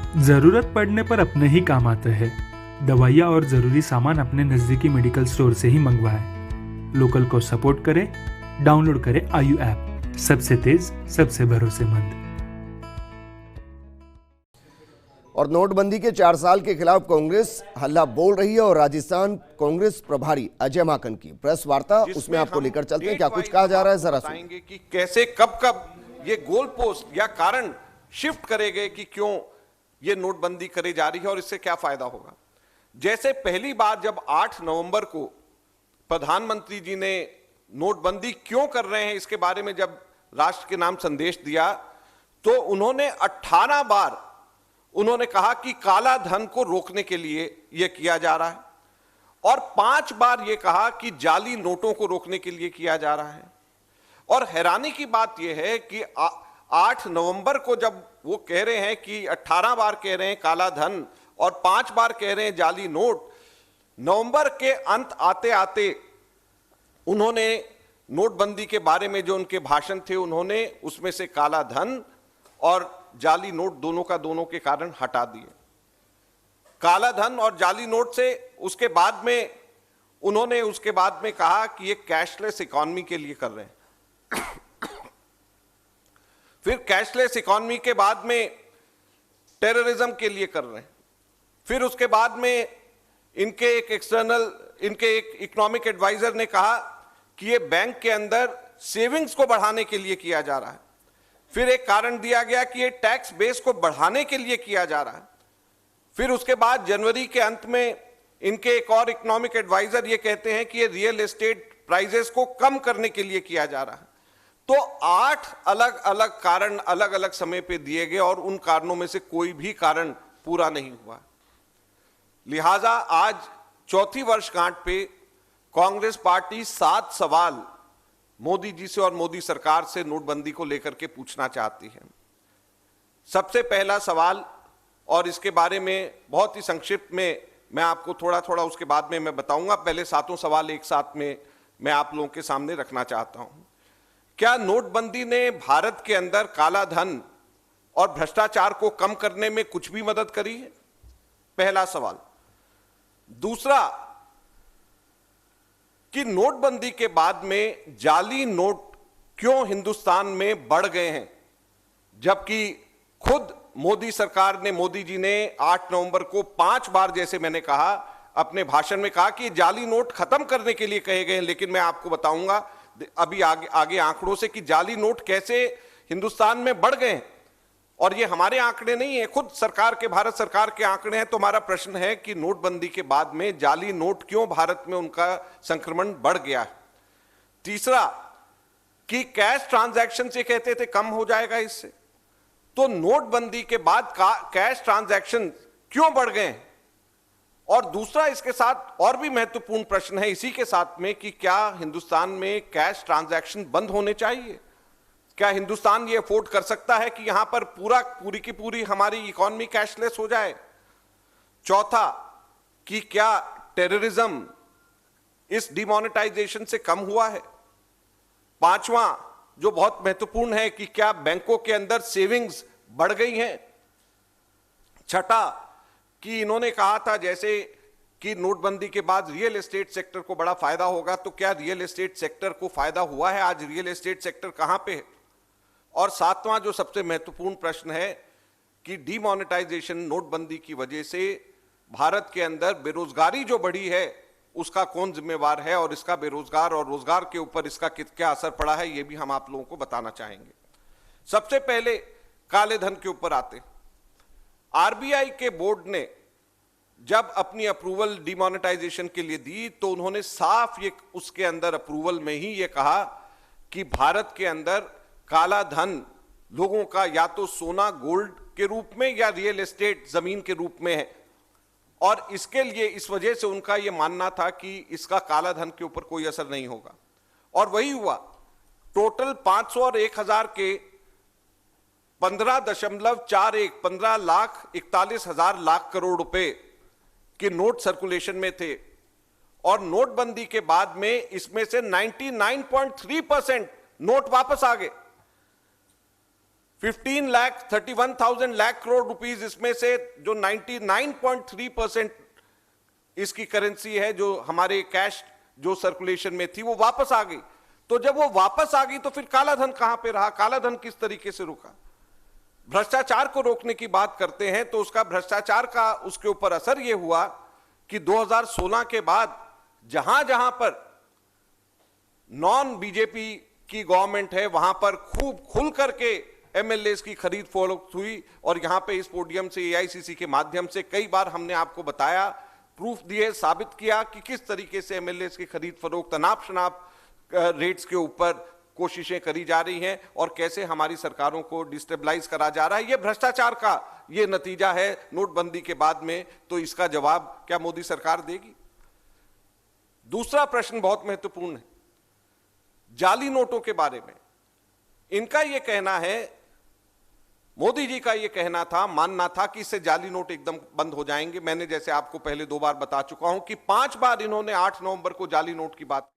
जरूरत पड़ने पर अपने ही काम आते हैं। दवाइयाँ और जरूरी सामान अपने नजदीकी मेडिकल स्टोर से ही मंगवाएं। लोकल को सपोर्ट करें। डाउनलोड करें आयु ऐप, सबसे तेज, सबसे भरोसेमंद। और नोटबंदी के 4 साल के खिलाफ कांग्रेस हल्ला बोल रही है और राजस्थान कांग्रेस प्रभारी अजय माकन की प्रेस वार्ता, उसमें आपको लेकर चलते हैं। क्या कुछ कहा जा रहा है, जरा बताएंगे कि कैसे कब ये गोल पोस्ट या कारण शिफ्ट करेंगे कि क्यों ये नोटबंदी करी जा रही है और इससे क्या फायदा होगा। जैसे पहली बार जब 8 नवंबर को प्रधानमंत्री जी ने नोटबंदी क्यों कर रहे हैं इसके बारे में जब राष्ट्र के नाम संदेश दिया, तो उन्होंने 18 बार उन्होंने कहा कि काला धन को रोकने के लिए यह किया जा रहा है, और 5 बार यह कहा कि जाली नोटों को रोकने के लिए किया जा रहा है। और हैरानी की बात यह है कि 8 नवंबर को जब वो कह रहे हैं कि 18 बार कह रहे हैं काला धन और 5 बार कह रहे हैं जाली नोट, नवंबर के अंत आते आते उन्होंने नोटबंदी के बारे में जो उनके भाषण थे, उन्होंने उसमें से काला धन और जाली नोट दोनों का दोनों के कारण हटा दिए। काला धन और जाली नोट से उसके बाद में उन्होंने कहा कि ये कैशलेस इकोनॉमी के लिए कर रहे हैं। फिर कैशलेस इकोनॉमी के बाद में टेररिज्म के लिए कर रहे हैं। फिर उसके बाद में इनके एक इकोनॉमिक एडवाइजर ने कहा कि ये बैंक के अंदर सेविंग्स को बढ़ाने के लिए किया जा रहा है। फिर एक कारण दिया गया कि ये टैक्स बेस को बढ़ाने के लिए किया जा रहा है। फिर उसके बाद जनवरी के अंत में इनके एक और इकोनॉमिक एडवाइजर ये कहते हैं कि ये रियल एस्टेट प्राइसेस को कम करने के लिए किया जा रहा है। तो 8 अलग अलग कारण अलग अलग समय पे दिए गए और उन कारणों में से कोई भी कारण पूरा नहीं हुआ। लिहाजा आज चौथी वर्षगांठ पे कांग्रेस पार्टी 7 सवाल मोदी जी से और मोदी सरकार से नोटबंदी को लेकर के पूछना चाहती है। सबसे पहला सवाल, और इसके बारे में बहुत ही संक्षिप्त में मैं आपको थोड़ा थोड़ा उसके बाद में मैं बताऊंगा, पहले 7 सवाल एक साथ में मैं आप लोगों के सामने रखना चाहता हूं। क्या नोटबंदी ने भारत के अंदर काला धन और भ्रष्टाचार को कम करने में कुछ भी मदद करी है? पहला सवाल। दूसरा, कि नोटबंदी के बाद में जाली नोट क्यों हिंदुस्तान में बढ़ गए हैं, जबकि खुद मोदी सरकार ने, मोदी जी ने 8 नवंबर को 5 बार, जैसे मैंने कहा अपने भाषण में कहा कि जाली नोट खत्म करने के लिए कहे गए हैं। लेकिन मैं आपको बताऊंगा अभी आगे आंकड़ों से कि जाली नोट कैसे हिंदुस्तान में बढ़ गए हैं। और ये हमारे आंकड़े नहीं है, खुद सरकार के, भारत सरकार के आंकड़े हैं। तो हमारा प्रश्न है कि नोटबंदी के बाद में जाली नोट क्यों भारत में उनका संक्रमण बढ़ गया है। तीसरा, कि कैश ट्रांजैक्शन से कहते थे कम हो जाएगा इससे, तो नोटबंदी के बाद कैश ट्रांजैक्शन क्यों बढ़ गए? और दूसरा, इसके साथ और भी महत्वपूर्ण प्रश्न है इसी के साथ में कि क्या हिंदुस्तान में कैश ट्रांजैक्शन बंद होने चाहिए? क्या हिंदुस्तान ये अफोर्ड कर सकता है कि यहां पर पूरी की पूरी हमारी इकोनॉमी कैशलेस हो जाए? चौथा, कि क्या टेररिज्म इस डिमोनेटाइजेशन से कम हुआ है? पांचवा, जो बहुत महत्वपूर्ण है, कि क्या बैंकों के अंदर सेविंग्स बढ़ गई हैं? छठा, कि इन्होंने कहा था जैसे कि नोटबंदी के बाद रियल एस्टेट सेक्टर को बड़ा फायदा होगा, तो क्या रियल एस्टेट सेक्टर को फायदा हुआ है? आज रियल एस्टेट सेक्टर कहां पे है? और सातवां, जो सबसे महत्वपूर्ण प्रश्न है, कि डिमोनेटाइजेशन, नोटबंदी की वजह से भारत के अंदर बेरोजगारी जो बढ़ी है उसका कौन जिम्मेवार है, और इसका बेरोजगार और रोजगार के ऊपर इसका क्या असर पड़ा है, यह भी हम आप लोगों को बताना चाहेंगे। सबसे पहले काले धन के ऊपर आते। आरबीआई के बोर्ड ने जब अपनी अप्रूवल डिमोनेटाइजेशन के लिए दी, तो उन्होंने साफ ये उसके अंदर अप्रूवल में ही ये कहा कि भारत के अंदर काला धन लोगों का या तो सोना, गोल्ड के रूप में या रियल एस्टेट, जमीन के रूप में है, और इसके लिए, इस वजह से उनका यह मानना था कि इसका काला धन के ऊपर कोई असर नहीं होगा। और वही हुआ। टोटल 500 और 1000 के 15.41 लाख करोड़ रुपए के नोट सर्कुलेशन में थे, और नोटबंदी के बाद में इसमें से 99.3% नोट वापस आ गए। 15,31,000 लाख करोड़ रुपीस, इसमें से जो 99.3% इसकी करेंसी है जो हमारे कैश जो सर्कुलेशन में थी वो वापस आ गई। तो जब वो वापस आ गई तो फिर काला धन कहां पे रहा, काला धन किस तरीके से रुका? भ्रष्टाचार को रोकने की बात करते हैं तो उसका भ्रष्टाचार का उसके ऊपर असर यह हुआ कि 2016 के बाद जहां जहां पर नॉन बीजेपी की गवर्नमेंट है वहां पर खूब खुल करके एमएलएस की खरीद फरोख्त हुई। और यहां पे इस पोडियम से एआईसीसी के माध्यम से कई बार हमने आपको बताया, प्रूफ दिए, साबित किया कि किस तरीके से एमएलएस की खरीद फरोख्त अनाप शनाप रेट्स के ऊपर कोशिशें करी जा रही हैं और कैसे हमारी सरकारों को डिस्टेबलाइज करा जा रहा है। यह भ्रष्टाचार का यह नतीजा है नोटबंदी के बाद में। तो इसका जवाब क्या मोदी सरकार देगी? दूसरा प्रश्न बहुत महत्वपूर्ण है, जाली नोटों के बारे में। इनका यह कहना है, मोदी जी का यह कहना था, मानना था कि इससे जाली नोट एकदम बंद हो जाएंगे। मैंने जैसे आपको पहले 2 बार बता चुका हूं कि 5 बार इन्होंने 8 नवंबर को जाली नोट की बात